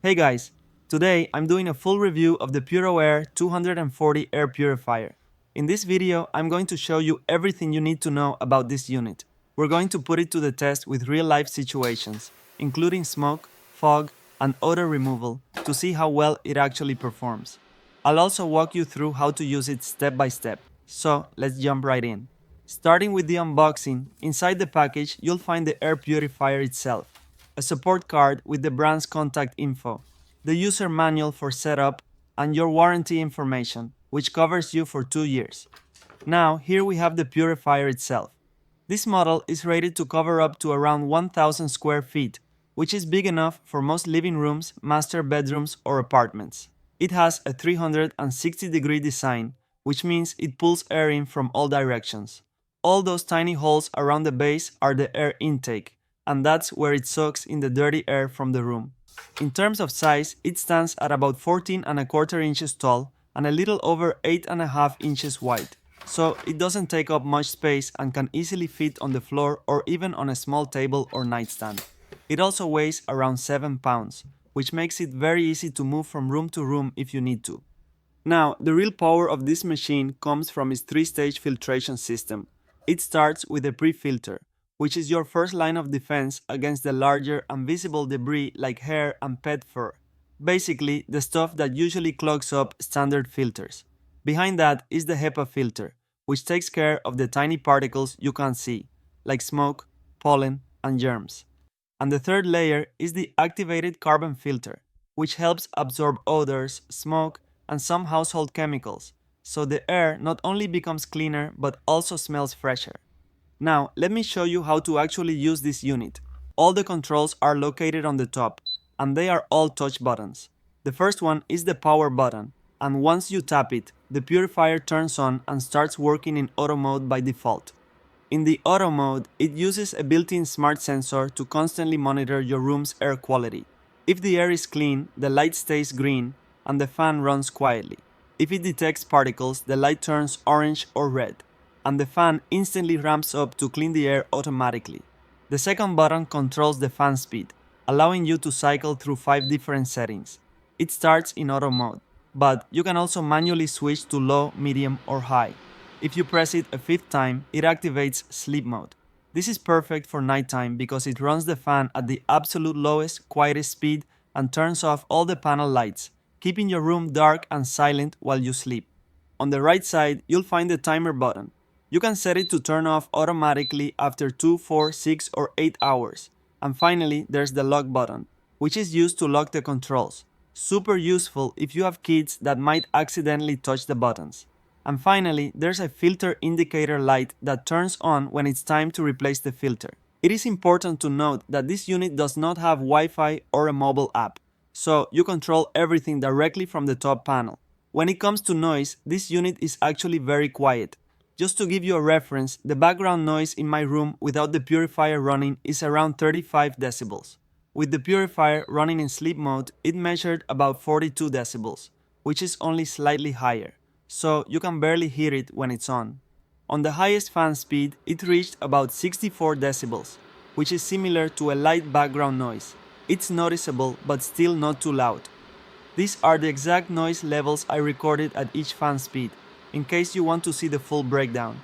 Hey guys, today I'm doing a full review of the PuroAir 240 air purifier. In this video, I'm going to show you everything you need to know about this unit. We're going to put it to the test with real-life situations, including smoke, fog, and odor removal to see how well it actually performs. I'll also walk you through how to use it step by step, so let's jump right in. Starting with the unboxing, inside the package you'll find the air purifier itself, a support card with the brand's contact info, the user manual for setup, and your warranty information, which covers you for 2 years. Now, here we have the purifier itself. This model is rated to cover up to around 1000 square feet, which is big enough for most living rooms, master bedrooms, or apartments. It has a 360-degree design, which means it pulls air in from all directions. All those tiny holes around the base are the air intake, and that's where it soaks in the dirty air from the room. In terms of size, it stands at about 14¼ inches tall and a little over 8½ inches wide, so it doesn't take up much space and can easily fit on the floor or even on a small table or nightstand. It also weighs around 7 pounds, which makes it very easy to move from room to room if you need to. Now, the real power of this machine comes from its 3-stage filtration system. It starts with a pre-filter, which is your first line of defense against the larger and visible debris like hair and pet fur. Basically, the stuff that usually clogs up standard filters. Behind that is the HEPA filter, which takes care of the tiny particles you can't see, like smoke, pollen, and germs. And the third layer is the activated carbon filter, which helps absorb odors, smoke, and some household chemicals, so the air not only becomes cleaner but also smells fresher. Now, let me show you how to actually use this unit. All the controls are located on the top, and they are all touch buttons. The first one is the power button, and once you tap it, the purifier turns on and starts working in auto mode by default. In the auto mode, it uses a built-in smart sensor to constantly monitor your room's air quality. If the air is clean, the light stays green and the fan runs quietly. If it detects particles, the light turns orange or red, and the fan instantly ramps up to clean the air automatically. The second button controls the fan speed, allowing you to cycle through 5 different settings. It starts in auto mode, but you can also manually switch to low, medium, or high. If you press it a 5th time, it activates sleep mode. This is perfect for nighttime because it runs the fan at the absolute lowest, quietest speed and turns off all the panel lights, keeping your room dark and silent while you sleep. On the right side, you'll find the timer button. You can set it to turn off automatically after 2, 4, 6, or 8 hours. And finally, there's the lock button, which is used to lock the controls. Super useful if you have kids that might accidentally touch the buttons. And finally, there's a filter indicator light that turns on when it's time to replace the filter. It is important to note that this unit does not have Wi-Fi or a mobile app, so you control everything directly from the top panel. When it comes to noise, this unit is actually very quiet. Just to give you a reference, the background noise in my room without the purifier running is around 35 decibels. With the purifier running in sleep mode, it measured about 42 decibels, which is only slightly higher, so you can barely hear it when it's on. On the highest fan speed, it reached about 64 decibels, which is similar to a light background noise. It's noticeable but still not too loud. These are the exact noise levels I recorded at each fan speed, in case you want to see the full breakdown.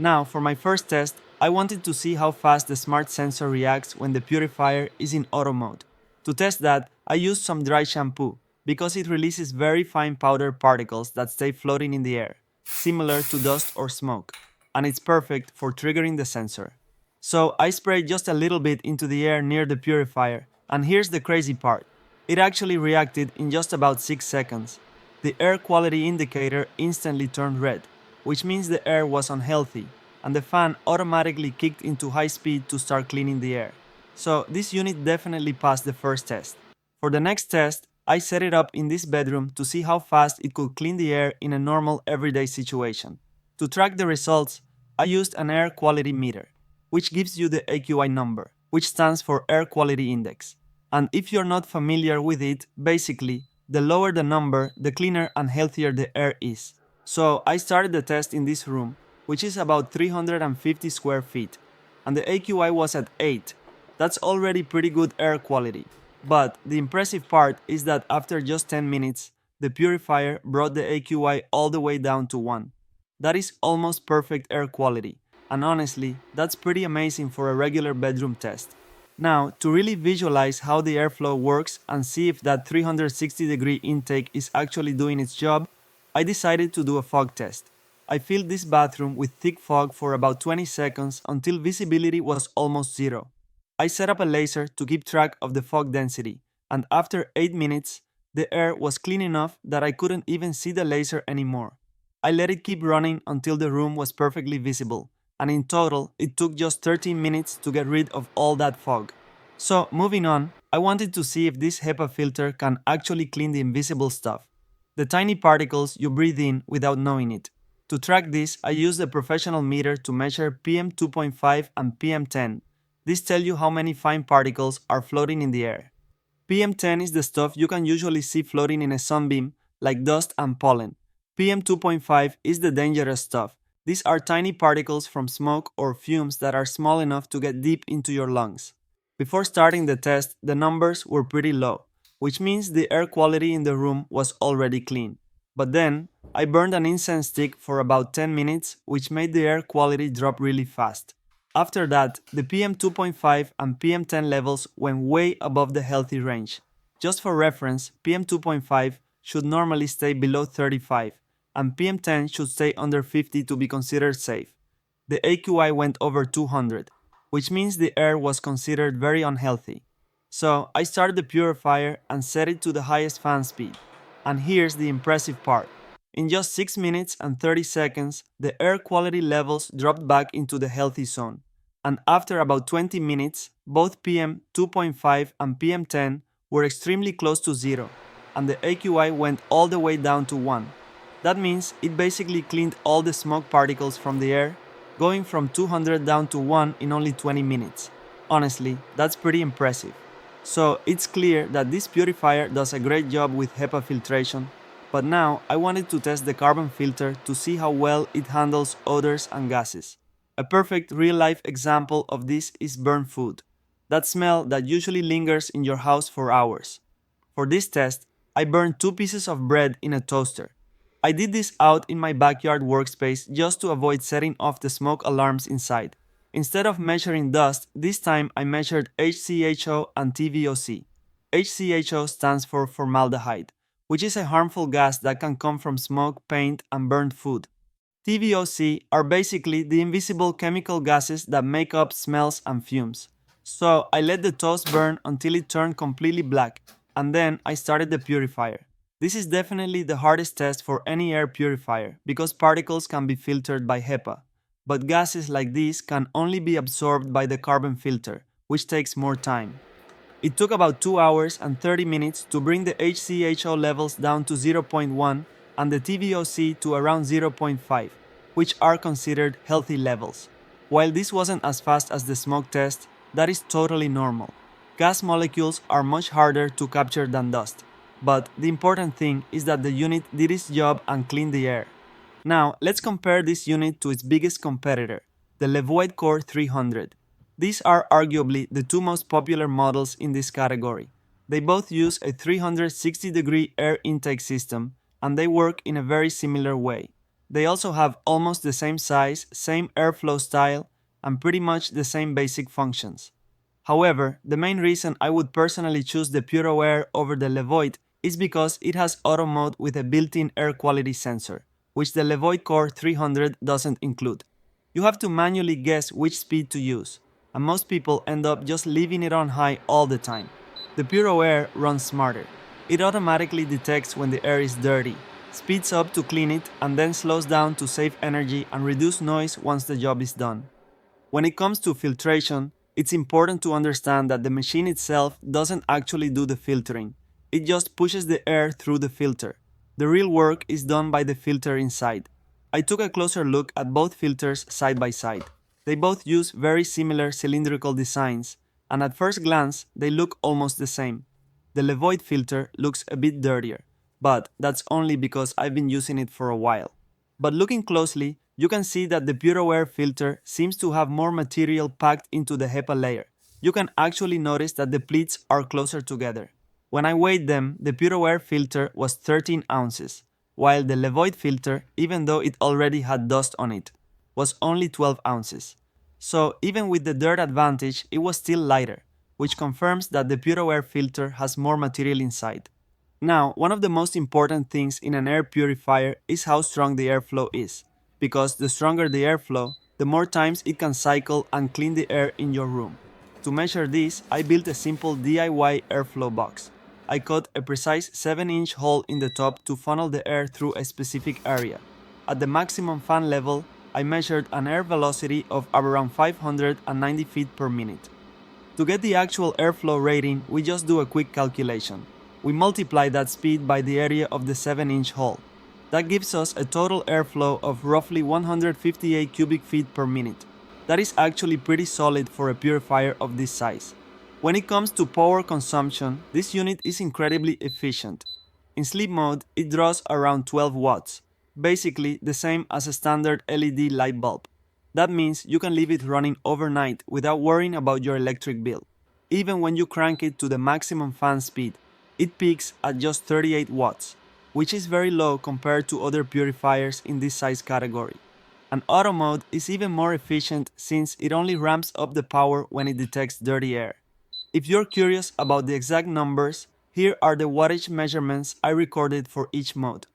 Now, for my first test, I wanted to see how fast the smart sensor reacts when the purifier is in auto mode. To test that, I used some dry shampoo, because it releases very fine powder particles that stay floating in the air, similar to dust or smoke, and it's perfect for triggering the sensor. So I sprayed just a little bit into the air near the purifier, and here's the crazy part. It actually reacted in just about 6 seconds. The air quality indicator instantly turned red, which means the air was unhealthy, and the fan automatically kicked into high speed to start cleaning the air. So this unit definitely passed the first test. For the next test, I set it up in this bedroom to see how fast it could clean the air in a normal everyday situation. To track the results, I used an air quality meter, which gives you the AQI number, which stands for Air Quality Index. And if you're not familiar with it, basically, the lower the number, the cleaner and healthier the air is. So I started the test in this room, which is about 350 square feet, and the AQI was at 8. That's already pretty good air quality. But the impressive part is that after just 10 minutes, the purifier brought the AQI all the way down to 1. That is almost perfect air quality, and honestly, that's pretty amazing for a regular bedroom test. Now, to really visualize how the airflow works and see if that 360-degree intake is actually doing its job, I decided to do a fog test. I filled this bathroom with thick fog for about 20 seconds until visibility was almost zero. I set up a laser to keep track of the fog density, and after 8 minutes, the air was clean enough that I couldn't even see the laser anymore. I let it keep running until the room was perfectly visible, and in total, it took just 13 minutes to get rid of all that fog. So, moving on, I wanted to see if this HEPA filter can actually clean the invisible stuff, the tiny particles you breathe in without knowing it. To track this, I used a professional meter to measure PM 2.5 and PM 10. These tell you how many fine particles are floating in the air. PM10 is the stuff you can usually see floating in a sunbeam, like dust and pollen. PM 2.5 is the dangerous stuff. These are tiny particles from smoke or fumes that are small enough to get deep into your lungs. Before starting the test, the numbers were pretty low, which means the air quality in the room was already clean. But then, I burned an incense stick for about 10 minutes, which made the air quality drop really fast. After that, the PM 2.5 and PM 10 levels went way above the healthy range. Just for reference, PM 2.5 should normally stay below 35, and PM 10 should stay under 50 to be considered safe. The AQI went over 200, which means the air was considered very unhealthy. So I started the purifier and set it to the highest fan speed. And here's the impressive part. In just 6 minutes and 30 seconds, the air quality levels dropped back into the healthy zone. And after about 20 minutes, both PM 2.5 and PM 10 were extremely close to zero, and the AQI went all the way down to 1. That means it basically cleaned all the smoke particles from the air, going from 200 down to 1 in only 20 minutes. Honestly, that's pretty impressive. So it's clear that this purifier does a great job with HEPA filtration, but now I wanted to test the carbon filter to see how well it handles odors and gases. A perfect real-life example of this is burnt food, that smell that usually lingers in your house for hours. For this test, I burned 2 pieces of bread in a toaster. I did this out in my backyard workspace just to avoid setting off the smoke alarms inside. Instead of measuring dust, this time I measured HCHO and TVOC. HCHO stands for formaldehyde, which is a harmful gas that can come from smoke, paint, and burnt food. TVOC are basically the invisible chemical gases that make up smells and fumes. So I let the toast burn until it turned completely black, and then I started the purifier. This is definitely the hardest test for any air purifier because particles can be filtered by HEPA, but gases like these can only be absorbed by the carbon filter, which takes more time. It took about 2 hours and 30 minutes to bring the HCHO levels down to 0.1 and the TVOC to around 0.5, which are considered healthy levels. While this wasn't as fast as the smoke test, that is totally normal. Gas molecules are much harder to capture than dust, but the important thing is that the unit did its job and cleaned the air. Now, let's compare this unit to its biggest competitor, the Levoit Core 300. These are arguably the 2 most popular models in this category. They both use a 360-degree air intake system, and they work in a very similar way. They also have almost the same size, same airflow style, and pretty much the same basic functions. However, the main reason I would personally choose the PuroAir over the Levoit is because it has auto mode with a built-in air quality sensor, which the Levoit Core 300 doesn't include. You have to manually guess which speed to use, and most people end up just leaving it on high all the time. The PuroAir runs smarter. It automatically detects when the air is dirty, speeds up to clean it, and then slows down to save energy and reduce noise once the job is done. When it comes to filtration, it's important to understand that the machine itself doesn't actually do the filtering. It just pushes the air through the filter. The real work is done by the filter inside. I took a closer look at both filters side by side. They both use very similar cylindrical designs, and at first glance, they look almost the same. The Levoit filter looks a bit dirtier, but that's only because I've been using it for a while. But looking closely, you can see that the PuroAir filter seems to have more material packed into the HEPA layer. you can actually notice that the pleats are closer together. When I weighed them, the PuroAir filter was 13 ounces, while the Levoit filter, even though it already had dust on it, was only 12 ounces. So even with the dirt advantage, it was still lighter, which confirms that the PuroAir filter has more material inside. Now, one of the most important things in an air purifier is how strong the airflow is, because the stronger the airflow, the more times it can cycle and clean the air in your room. To measure this, I built a simple DIY airflow box. I cut a precise 7-inch hole in the top to funnel the air through a specific area. At the maximum fan level, I measured an air velocity of around 590 feet per minute. To get the actual airflow rating, we just do a quick calculation. We multiply that speed by the area of the 7-inch hole. That gives us a total airflow of roughly 158 cubic feet per minute. That is actually pretty solid for a purifier of this size. When it comes to power consumption, this unit is incredibly efficient. In sleep mode, it draws around 12 watts, basically the same as a standard LED light bulb. That means you can leave it running overnight without worrying about your electric bill. Even when you crank it to the maximum fan speed, it peaks at just 38 watts, which is very low compared to other purifiers in this size category. And auto mode is even more efficient since it only ramps up the power when it detects dirty air. If you're curious about the exact numbers, here are the wattage measurements I recorded for each mode.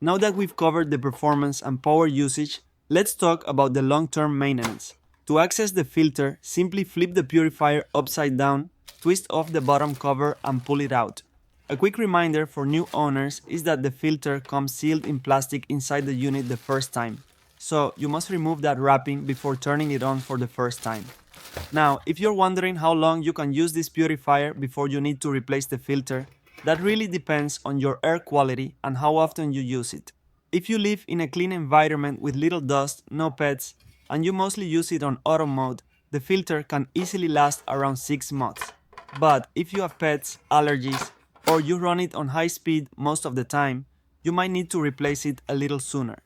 Now that we've covered the performance and power usage, let's talk about the long-term maintenance. To access the filter, simply flip the purifier upside down, twist off the bottom cover and pull it out. A quick reminder for new owners is that the filter comes sealed in plastic inside the unit the first time, so you must remove that wrapping before turning it on for the first time. Now, if you're wondering how long you can use this purifier before you need to replace the filter, that really depends on your air quality and how often you use it. If you live in a clean environment with little dust, no pets, and you mostly use it on auto mode, the filter can easily last around 6 months. But if you have pets, allergies, or you run it on high speed most of the time, you might need to replace it a little sooner.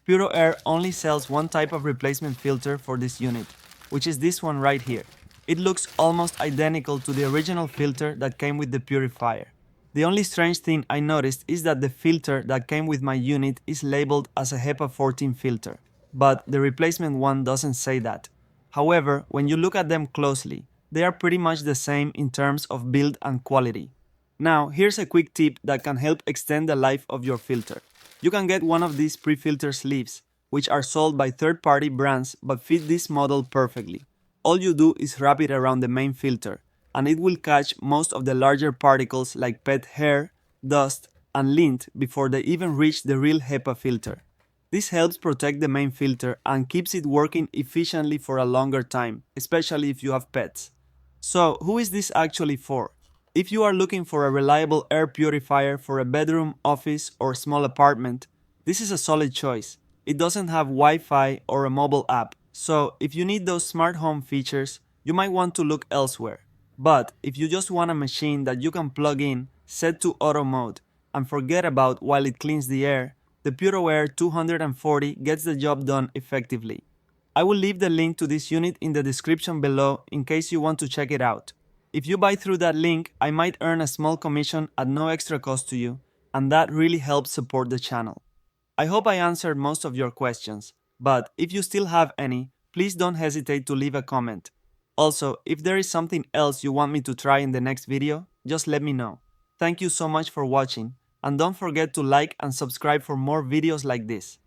PuroAir only sells one type of replacement filter for this unit, which is this one right here. It looks almost identical to the original filter that came with the purifier. The only strange thing I noticed is that the filter that came with my unit is labeled as a HEPA 14 filter, but the replacement one doesn't say that. However, when you look at them closely, they are pretty much the same in terms of build and quality. Now, here's a quick tip that can help extend the life of your filter. You can get one of these pre-filter sleeves, which are sold by third-party brands but fit this model perfectly. All you do is wrap it around the main filter, and it will catch most of the larger particles like pet hair, dust, and lint before they even reach the real HEPA filter. This helps protect the main filter and keeps it working efficiently for a longer time, especially if you have pets. So, who is this actually for? If you are looking for a reliable air purifier for a bedroom, office, or small apartment, this is a solid choice. It doesn't have Wi-Fi or a mobile app, so if you need those smart home features, you might want to look elsewhere. But if you just want a machine that you can plug in, set to auto mode, and forget about while it cleans the air, the PuroAir 240 gets the job done effectively. I will leave the link to this unit in the description below in case you want to check it out. If you buy through that link, I might earn a small commission at no extra cost to you, and that really helps support the channel. I hope I answered most of your questions, but if you still have any, please don't hesitate to leave a comment. Also, if there is something else you want me to try in the next video, just let me know. Thank you so much for watching, and don't forget to like and subscribe for more videos like this.